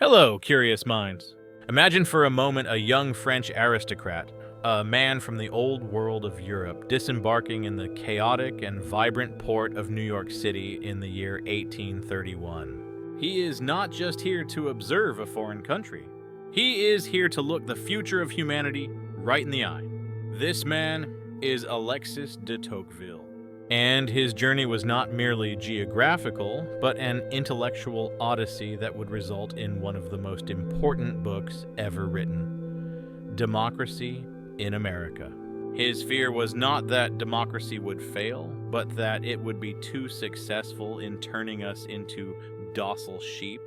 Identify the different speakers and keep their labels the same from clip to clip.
Speaker 1: Hello, curious minds. Imagine for a moment a young French aristocrat, a man from the old world of Europe, disembarking in the chaotic and vibrant port of New York City in the year 1831. He is not just here to observe a foreign country. He is here to look the future of humanity right in the eye. This man is Alexis de Tocqueville. And his journey was not merely geographical, but an intellectual odyssey that would result in one of the most important books ever written, Democracy in America. His fear was not that democracy would fail, but that it would be too successful in turning us into docile sheep.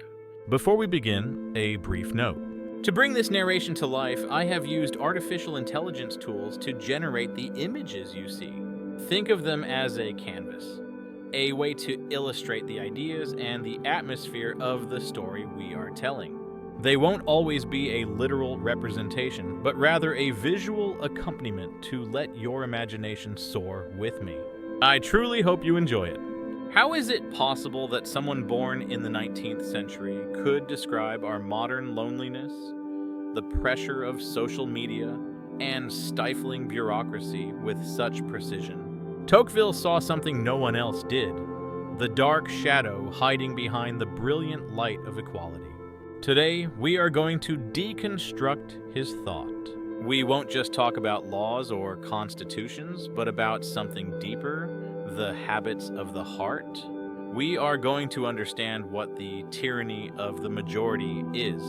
Speaker 1: Before we begin, a brief note. To bring this narration to life, I have used artificial intelligence tools to generate the images you see. Think of them as a canvas, a way to illustrate the ideas and the atmosphere of the story we are telling. They won't always be a literal representation, but rather a visual accompaniment to let your imagination soar with me. I truly hope you enjoy it. How is it possible that someone born in the 19th century could describe our modern loneliness, the pressure of social media, and stifling bureaucracy with such precision? Tocqueville saw something no one else did, the dark shadow hiding behind the brilliant light of equality. Today, we are going to deconstruct his thought. We won't just talk about laws or constitutions, but about something deeper, the habits of the heart. We are going to understand what the tyranny of the majority is,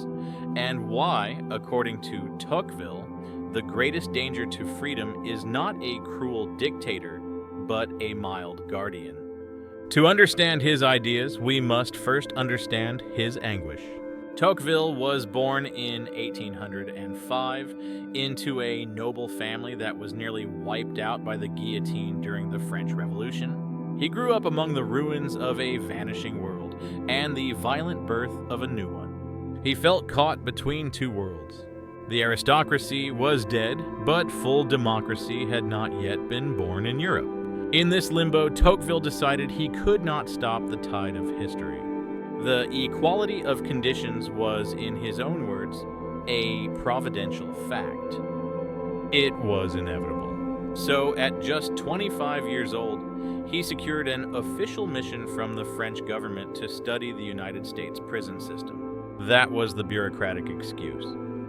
Speaker 1: and why, according to Tocqueville, the greatest danger to freedom is not a cruel dictator, but a mild guardian. To understand his ideas, we must first understand his anguish. Tocqueville was born in 1805 into a noble family that was nearly wiped out by the guillotine during the French Revolution. He grew up among the ruins of a vanishing world and the violent birth of a new one. He felt caught between two worlds. The aristocracy was dead, but full democracy had not yet been born in Europe. In this limbo, Tocqueville decided he could not stop the tide of history. The equality of conditions was, in his own words, a providential fact. It was inevitable. So, at just 25 years old, he secured an official mission from the French government to study the United States prison system. That was the bureaucratic excuse,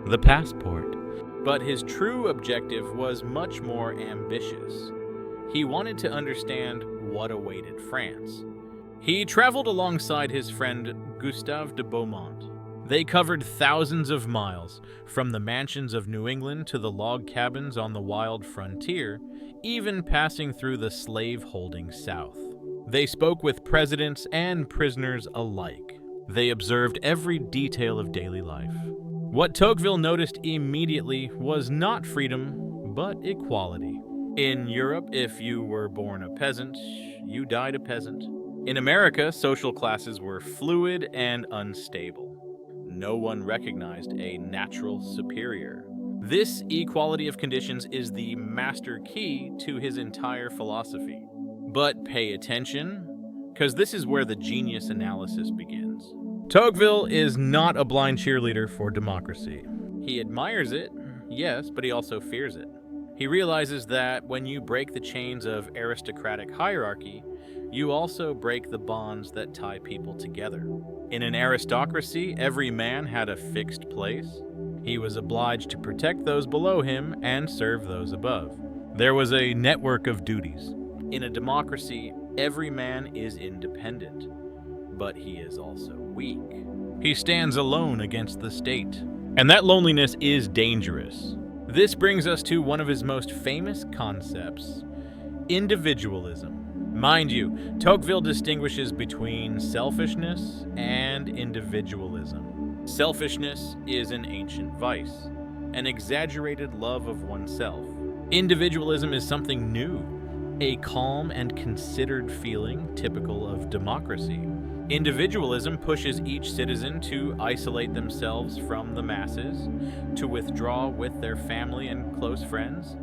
Speaker 1: the passport. But his true objective was much more ambitious. He wanted to understand what awaited France. He traveled alongside his friend Gustave de Beaumont. They covered thousands of miles, from the mansions of New England to the log cabins on the wild frontier, even passing through the slave-holding South. They spoke with presidents and prisoners alike. They observed every detail of daily life. What Tocqueville noticed immediately was not freedom, but equality. In Europe, if you were born a peasant, you died a peasant. In America, social classes were fluid and unstable. No one recognized a natural superior. This equality of conditions is the master key to his entire philosophy. But pay attention, because this is where the genius analysis begins. Tocqueville is not a blind cheerleader for democracy. He admires it, yes, but he also fears it. He realizes that when you break the chains of aristocratic hierarchy, you also break the bonds that tie people together. In an aristocracy, every man had a fixed place. He was obliged to protect those below him and serve those above. There was a network of duties. In a democracy, every man is independent, but he is also weak. He stands alone against the state, and that loneliness is dangerous. This brings us to one of his most famous concepts, individualism. Mind you, Tocqueville distinguishes between selfishness and individualism. Selfishness is an ancient vice, an exaggerated love of oneself. Individualism is something new, a calm and considered feeling typical of democracy. Individualism pushes each citizen to isolate themselves from the masses, to withdraw with their family and close friends,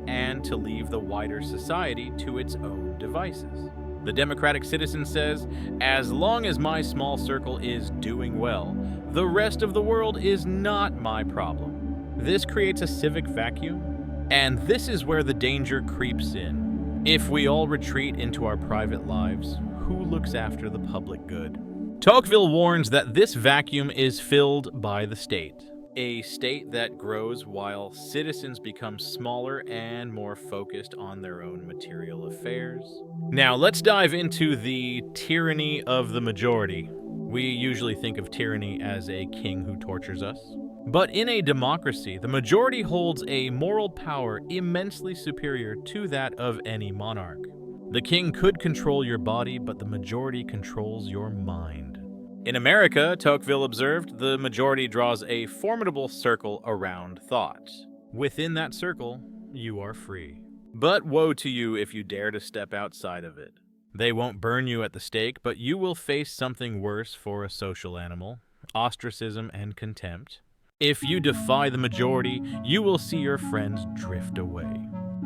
Speaker 1: and to leave the wider society to its own devices. The democratic citizen says, as long as my small circle is doing well, the rest of the world is not my problem. This creates a civic vacuum, and this is where the danger creeps in. If we all retreat into our private lives, who looks after the public good? Tocqueville warns that this vacuum is filled by the state, a state that grows while citizens become smaller and more focused on their own material affairs. Now, let's dive into the tyranny of the majority. We usually think of tyranny as a king who tortures us. But in a democracy, the majority holds a moral power immensely superior to that of any monarch. The king could control your body, but the majority controls your mind. In America, Tocqueville observed, the majority draws a formidable circle around thought. Within that circle, you are free. But woe to you if you dare to step outside of it. They won't burn you at the stake, but you will face something worse for a social animal: ostracism and contempt. If you defy the majority, you will see your friends drift away.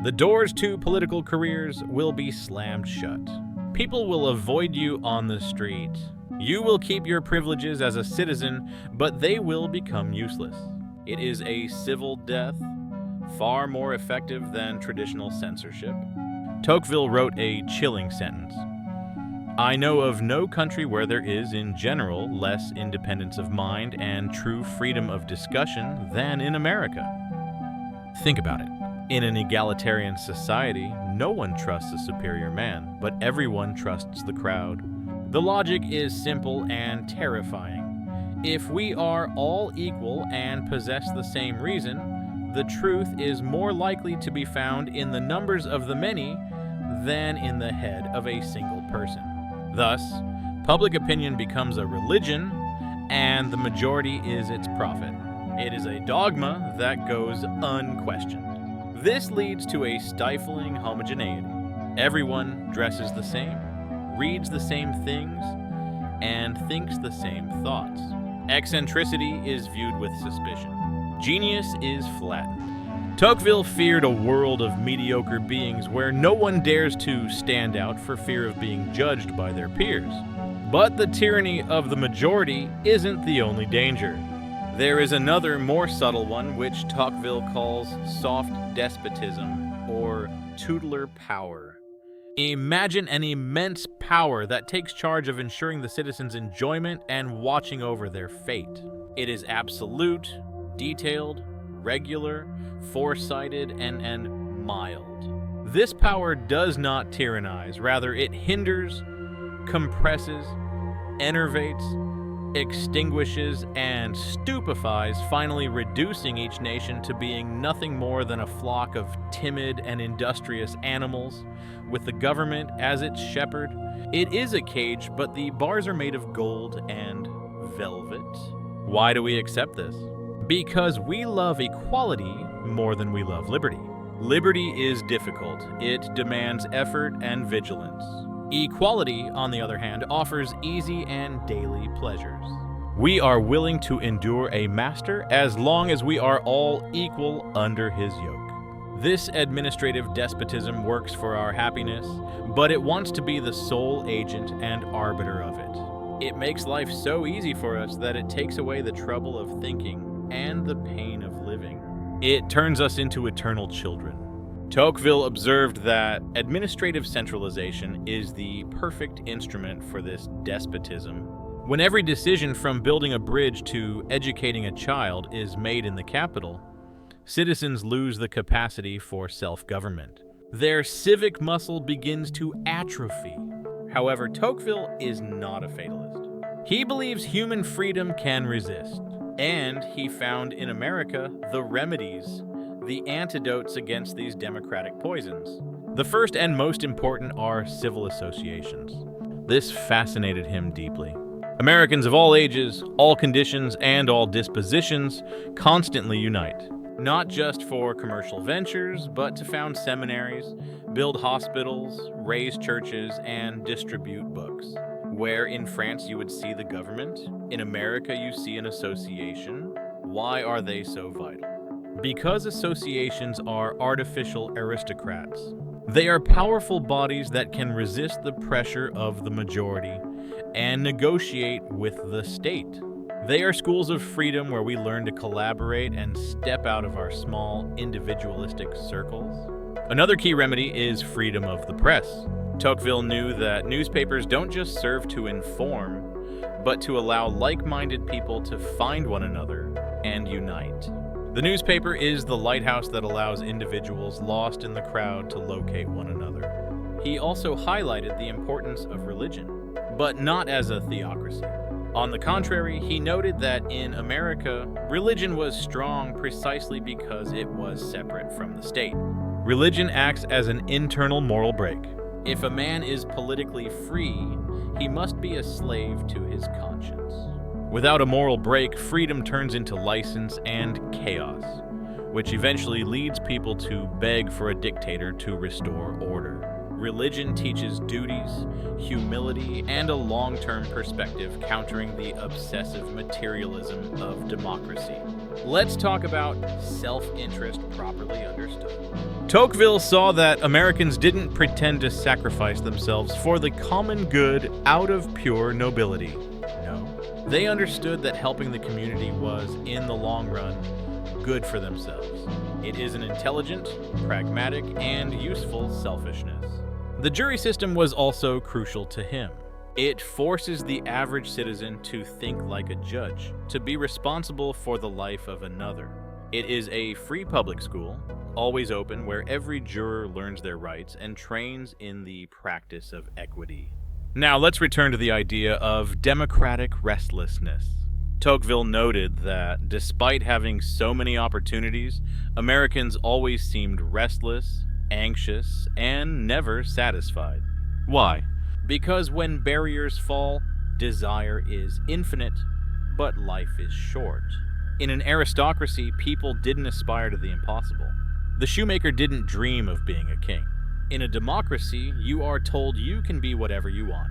Speaker 1: The doors to political careers will be slammed shut. People will avoid you on the street. You will keep your privileges as a citizen, but they will become useless. It is a civil death, far more effective than traditional censorship. Tocqueville wrote a chilling sentence. I know of no country where there is, in general, less independence of mind and true freedom of discussion than in America. Think about it. In an egalitarian society, no one trusts a superior man, but everyone trusts the crowd. The logic is simple and terrifying. If we are all equal and possess the same reason, the truth is more likely to be found in the numbers of the many than in the head of a single person. Thus, public opinion becomes a religion, and the majority is its prophet. It is a dogma that goes unquestioned. This leads to a stifling homogeneity. Everyone dresses the same, reads the same things, and thinks the same thoughts. Eccentricity is viewed with suspicion. Genius is flattened. Tocqueville feared a world of mediocre beings where no one dares to stand out for fear of being judged by their peers. But the tyranny of the majority isn't the only danger. There is another, more subtle one, which Tocqueville calls soft despotism, or tutelar power. Imagine an immense power that takes charge of ensuring the citizens' enjoyment and watching over their fate. It is absolute, detailed, regular, foresighted, and mild. This power does not tyrannize, rather it hinders, compresses, enervates, extinguishes, and stupefies, finally reducing each nation to being nothing more than a flock of timid and industrious animals, with the government as its shepherd. It is a cage, but the bars are made of gold and velvet. Why do we accept this? Because we love equality more than we love liberty. Liberty is difficult. It demands effort and vigilance. Equality, on the other hand, offers easy and daily pleasures. We are willing to endure a master as long as we are all equal under his yoke. This administrative despotism works for our happiness, but it wants to be the sole agent and arbiter of it. It makes life so easy for us that it takes away the trouble of thinking and the pain of living. It turns us into eternal children. Tocqueville observed that administrative centralization is the perfect instrument for this despotism. When every decision from building a bridge to educating a child is made in the capital, citizens lose the capacity for self-government. Their civic muscle begins to atrophy. However, Tocqueville is not a fatalist. He believes human freedom can resist, and he found in America the remedies, the antidotes against these democratic poisons. The first and most important are civil associations. This fascinated him deeply. Americans of all ages, all conditions, and all dispositions constantly unite, not just for commercial ventures, but to found seminaries, build hospitals, raise churches, and distribute books. Where in France you would see the government, in America you see an association. Why are they so vital? Because associations are artificial aristocrats. They are powerful bodies that can resist the pressure of the majority and negotiate with the state. They are schools of freedom where we learn to collaborate and step out of our small, individualistic circles. Another key remedy is freedom of the press. Tocqueville knew that newspapers don't just serve to inform, but to allow like-minded people to find one another and unite. The newspaper is the lighthouse that allows individuals lost in the crowd to locate one another. He also highlighted the importance of religion, but not as a theocracy. On the contrary, he noted that in America, religion was strong precisely because it was separate from the state. Religion acts as an internal moral brake. If a man is politically free, he must be a slave to his conscience. Without a moral brake, freedom turns into license and chaos, which eventually leads people to beg for a dictator to restore order. Religion teaches duties, humility, and a long-term perspective, countering the obsessive materialism of democracy. Let's talk about self-interest properly understood. Tocqueville saw that Americans didn't pretend to sacrifice themselves for the common good out of pure nobility. No. They understood that helping the community was, in the long run, good for themselves. It is an intelligent, pragmatic, and useful selfishness. The jury system was also crucial to him. It forces the average citizen to think like a judge, to be responsible for the life of another. It is a free public school, always open, where every juror learns their rights and trains in the practice of equity. Now let's return to the idea of democratic restlessness. Tocqueville noted that despite having so many opportunities, Americans always seemed restless, anxious, and never satisfied. Why? Because when barriers fall, desire is infinite, but life is short. In an aristocracy, people didn't aspire to the impossible. The shoemaker didn't dream of being a king. In a democracy, you are told you can be whatever you want,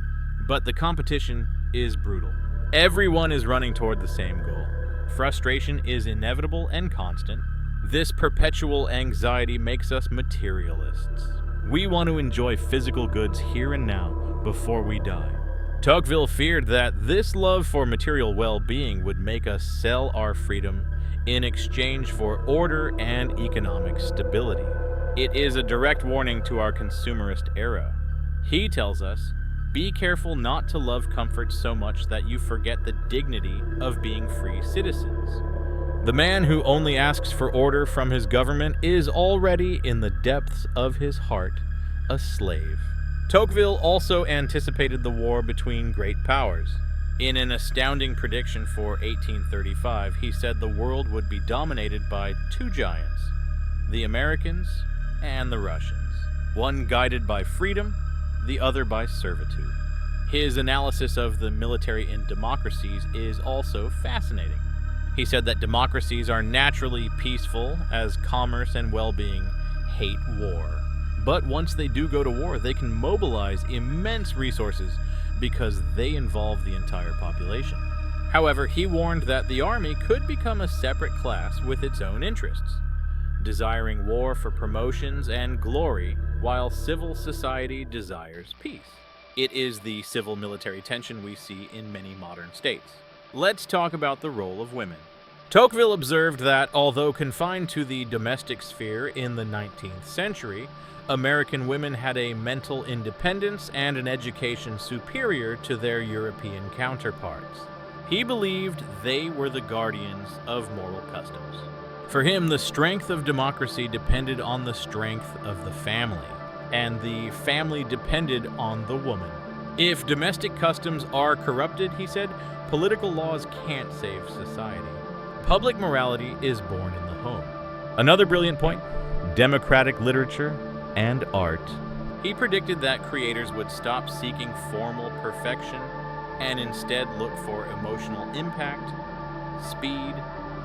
Speaker 1: but the competition is brutal. Everyone is running toward the same goal. Frustration is inevitable and constant. This perpetual anxiety makes us materialists. We want to enjoy physical goods here and now before we die. Tocqueville feared that this love for material well-being would make us sell our freedom in exchange for order and economic stability. It is a direct warning to our consumerist era. He tells us, be careful not to love comfort so much that you forget the dignity of being free citizens. The man who only asks for order from his government is already, in the depths of his heart, a slave. Tocqueville also anticipated the war between great powers. In an astounding prediction for 1835, he said the world would be dominated by two giants, the Americans and the Russians, one guided by freedom, the other by servitude. His analysis of the military in democracies is also fascinating. He said that democracies are naturally peaceful, as commerce and well-being hate war. But once they do go to war, they can mobilize immense resources because they involve the entire population. However, he warned that the army could become a separate class with its own interests, desiring war for promotions and glory, while civil society desires peace. It is the civil-military tension we see in many modern states. Let's talk about the role of women. Tocqueville observed that, although confined to the domestic sphere in the 19th century, American women had a mental independence and an education superior to their European counterparts. He believed they were the guardians of moral customs. For him, the strength of democracy depended on the strength of the family, and the family depended on the woman. If domestic customs are corrupted, he said, political laws can't save society. Public morality is born in the home. Another brilliant point, democratic literature and art. He predicted that creators would stop seeking formal perfection and instead look for emotional impact, speed,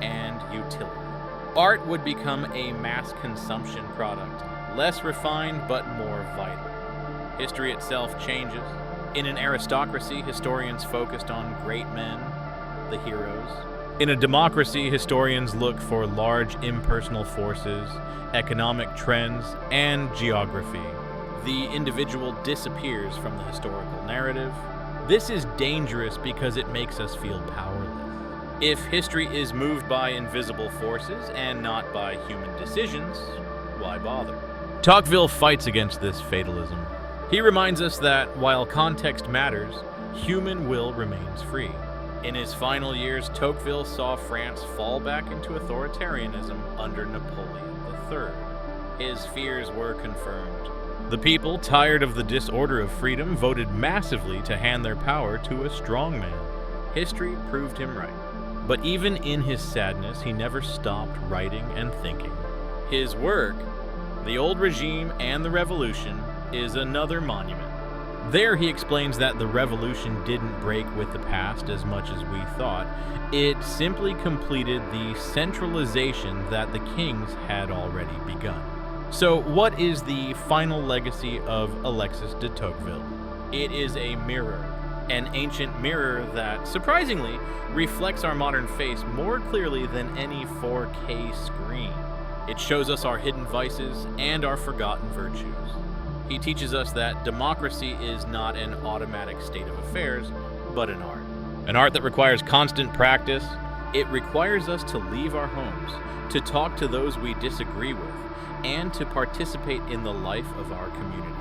Speaker 1: and utility. Art would become a mass consumption product, less refined but more vital. History itself changes. In an aristocracy, historians focused on great men, the heroes. In a democracy, historians look for large impersonal forces, economic trends, and geography. The individual disappears from the historical narrative. This is dangerous because it makes us feel powerless. If history is moved by invisible forces and not by human decisions, why bother? Tocqueville fights against this fatalism. He reminds us that while context matters, human will remains free. In his final years, Tocqueville saw France fall back into authoritarianism under Napoleon III. His fears were confirmed. The people, tired of the disorder of freedom, voted massively to hand their power to a strong man. History proved him right. But even in his sadness, he never stopped writing and thinking. His work, The Old Regime and the Revolution, is another monument. There he explains that the revolution didn't break with the past as much as we thought. It simply completed the centralization that the kings had already begun. So what is the final legacy of Alexis de Tocqueville? It is a mirror, an ancient mirror that, surprisingly, reflects our modern face more clearly than any 4K screen. It shows us our hidden vices and our forgotten virtues. He teaches us that democracy is not an automatic state of affairs, but an art. An art that requires constant practice. It requires us to leave our homes, to talk to those we disagree with, and to participate in the life of our community.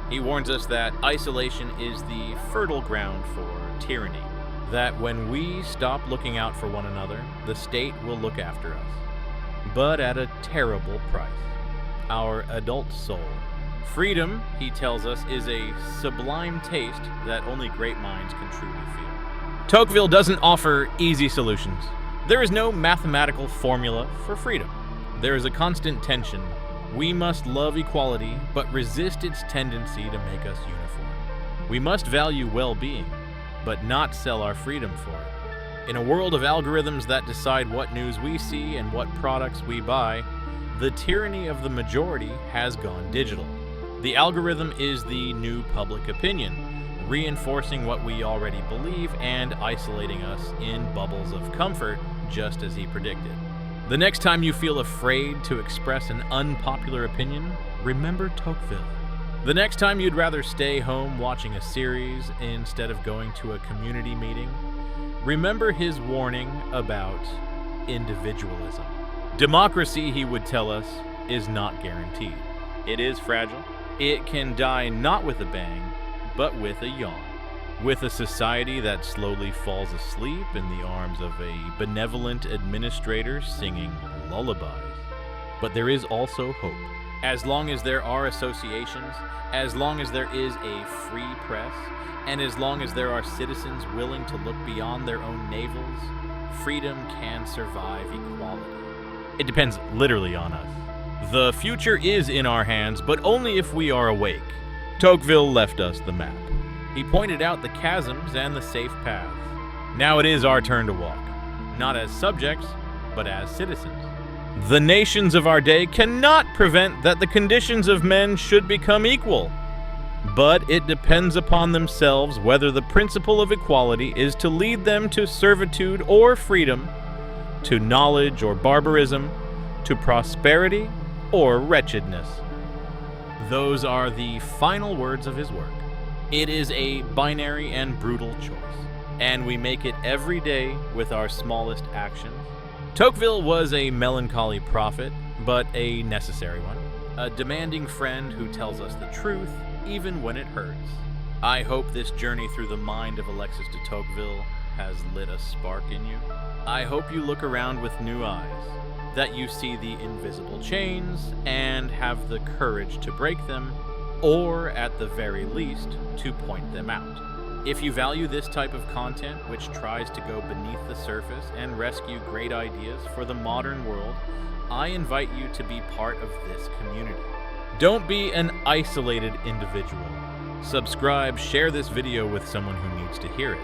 Speaker 1: He warns us that isolation is the fertile ground for tyranny, that when we stop looking out for one another, the state will look after us, but at a terrible price: our adult soul. Freedom, he tells us, is a sublime taste that only great minds can truly feel. Tocqueville doesn't offer easy solutions. There is no mathematical formula for freedom. There is a constant tension. We must love equality, but resist its tendency to make us uniform. We must value well-being, but not sell our freedom for it. In a world of algorithms that decide what news we see and what products we buy, the tyranny of the majority has gone digital. The algorithm is the new public opinion, reinforcing what we already believe and isolating us in bubbles of comfort, just as he predicted. The next time you feel afraid to express an unpopular opinion, remember Tocqueville. The next time you'd rather stay home watching a series instead of going to a community meeting, remember his warning about individualism. Democracy, he would tell us, is not guaranteed. It is fragile. It can die not with a bang, but with a yawn. With a society that slowly falls asleep in the arms of a benevolent administrator singing lullabies. But there is also hope. As long as there are associations, as long as there is a free press, and as long as there are citizens willing to look beyond their own navels, freedom can survive equality. It depends literally on us. The future is in our hands, but only if we are awake. Tocqueville left us the map. He pointed out the chasms and the safe paths. Now it is our turn to walk, not as subjects, but as citizens. The nations of our day cannot prevent that the conditions of men should become equal, but it depends upon themselves whether the principle of equality is to lead them to servitude or freedom, to knowledge or barbarism, to prosperity or wretchedness. Those are the final words of his work. It is a binary and brutal choice, and we make it every day with our smallest actions. Tocqueville was a melancholy prophet, but a necessary one. A demanding friend who tells us the truth, even when it hurts. I hope this journey through the mind of Alexis de Tocqueville has lit a spark in you. I hope you look around with new eyes, that you see the invisible chains and have the courage to break them, or at the very least, to point them out. If you value this type of content, which tries to go beneath the surface and rescue great ideas for the modern world, I invite you to be part of this community. Don't be an isolated individual. Subscribe, share this video with someone who needs to hear it.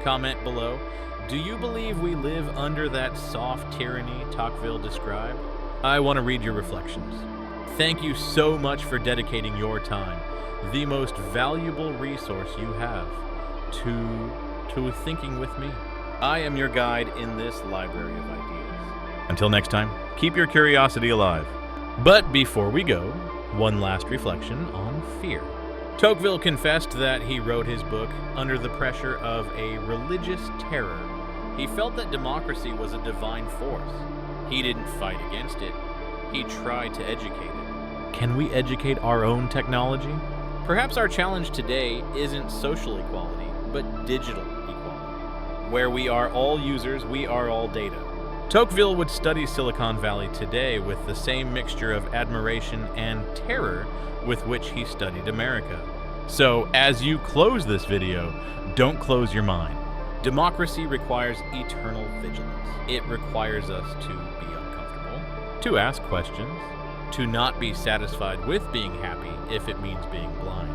Speaker 1: Comment below, do you believe we live under that soft tyranny Tocqueville described? I want to read your reflections. Thank you so much for dedicating your time, the most valuable resource you have, to thinking with me. I am your guide in this library of ideas. Until next time, keep your curiosity alive. But before we go, one last reflection on fear. Tocqueville confessed that he wrote his book under the pressure of a religious terror. He felt that democracy was a divine force. He didn't fight against it. He tried to educate it. Can we educate our own technology? Perhaps our challenge today isn't social equality, but digital equality. Where we are all users, we are all data. Tocqueville would study Silicon Valley today with the same mixture of admiration and terror with which he studied America. So, as you close this video, don't close your mind. Democracy requires eternal vigilance. It requires us to be uncomfortable, to ask questions, to not be satisfied with being happy if it means being blind.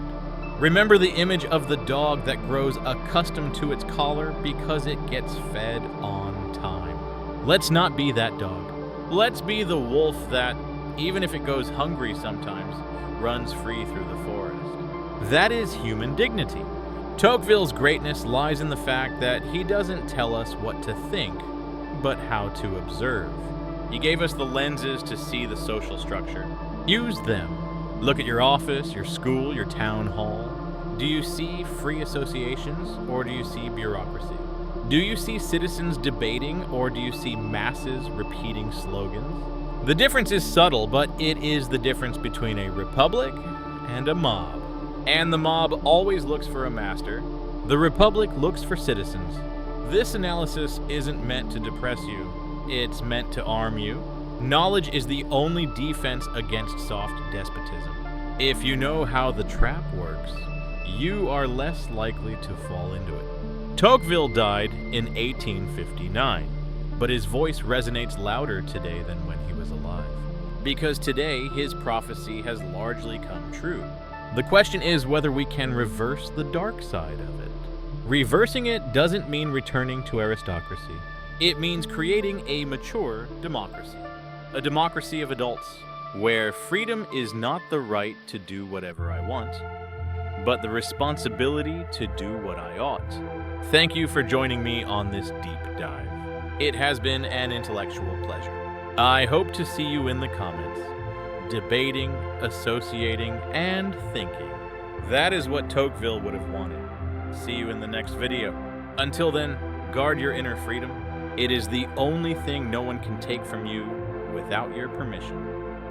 Speaker 1: Remember the image of the dog that grows accustomed to its collar because it gets fed on time. Let's not be that dog. Let's be the wolf that, even if it goes hungry sometimes, runs free through the forest. That is human dignity. Tocqueville's greatness lies in the fact that he doesn't tell us what to think, but how to observe. He gave us the lenses to see the social structure. Use them. Look at your office, your school, your town hall. Do you see free associations, or do you see bureaucracy? Do you see citizens debating, or do you see masses repeating slogans? The difference is subtle, but it is the difference between a republic and a mob. And the mob always looks for a master. The republic looks for citizens. This analysis isn't meant to depress you. It's meant to arm you. Knowledge is the only defense against soft despotism. If you know how the trap works, you are less likely to fall into it. Tocqueville died in 1859, but his voice resonates louder today than when he was alive. Because today, his prophecy has largely come true. The question is whether we can reverse the dark side of it. Reversing it doesn't mean returning to aristocracy. It means creating a mature democracy. A democracy of adults, where freedom is not the right to do whatever I want, but the responsibility to do what I ought. Thank you for joining me on this deep dive. It has been an intellectual pleasure. I hope to see you in the comments, debating, associating, and thinking. That is what Tocqueville would have wanted. See you in the next video. Until then, guard your inner freedom. It is the only thing no one can take from you without your permission.